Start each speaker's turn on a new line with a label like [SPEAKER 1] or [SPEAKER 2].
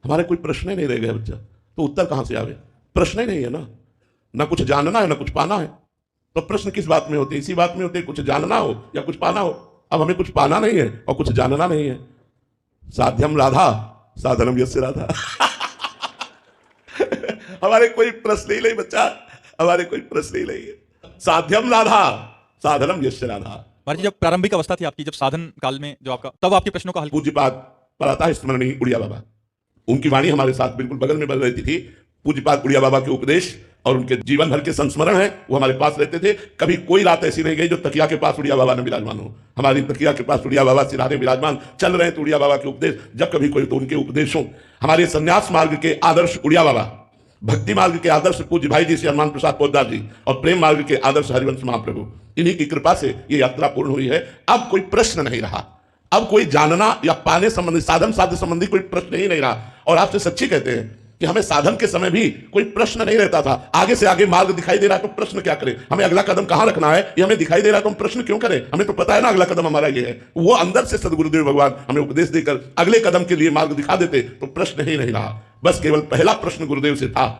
[SPEAKER 1] हमारे कोई प्रश्न ही नहीं रह गए बच्चा, तो उत्तर कहां से आवे? प्रश्न ही नहीं है ना, ना कुछ जानना है ना कुछ पाना है। तो प्रश्न किस बात में होते? इसी बात में होते, कुछ जानना हो या कुछ पाना हो। अब हमें कुछ पाना नहीं है और कुछ जानना नहीं है। साध्यम राधा साधनम यस्य राधा। हमारे कोई प्रश्न ही नहीं बच्चा, हमारे कोई प्रश्न ही नहीं है। साध्यम राधा साधनम यस्य राधा।
[SPEAKER 2] महाराज जी, जब प्रारंभिक अवस्था थी आपकी, जब साधन काल में जो आपका, तब आपके प्रश्नों का हल
[SPEAKER 1] पूज्यपाद पढ़ाता है स्मरणीय उड़िया बाबा, उनकी वाणी हमारे साथ बिल्कुल बगल में बज रहती थी। पूज्यपाद उड़िया बाबा के उपदेश और उनके जीवन भर के संस्मरण है, वो हमारे पास रहते थे। कभी कोई रात ऐसी नहीं गई जो तकिया के पास उड़िया बाबा ने विराजमान हो। हमारी तकिया के पास उड़िया बाबा सिरारे विराजमान, चल रहे हैं तो उड़िया बाबा के उपदेश। जब कभी कोई तो उनके उपदेशों, हमारे संन्यास मार्ग के आदर्श उड़िया बाबा, भक्ति मार्ग के आदर्श पूज्य भाई जी श्री हनुमान प्रसाद पोद्दार जी, और प्रेम मार्ग के आदर्श हरिवंश महाप्रभु, इन्हीं की कृपा से ये यात्रा पूर्ण हुई है। अब कोई प्रश्न नहीं रहा, अब कोई जानना या पाने संबंधी, साधन साध्य संबंधी कोई प्रश्न ही नहीं रहा। और आपसे सच्ची कहते हैं कि हमें साधन के समय भी कोई प्रश्न नहीं रहता था। आगे से आगे मार्ग दिखाई दे रहा है तो प्रश्न क्या करें, हमें अगला कदम कहां रखना है ये हमें दिखाई दे रहा है तो हम प्रश्न क्यों करें? हमें तो पता है ना अगला कदम हमारा ये है। वो अंदर से सदगुरुदेव भगवान हमें उपदेश देकर अगले कदम के लिए मार्ग दिखा देते तो प्रश्न ही नहीं रहा। बस केवल पहला प्रश्न गुरुदेव से था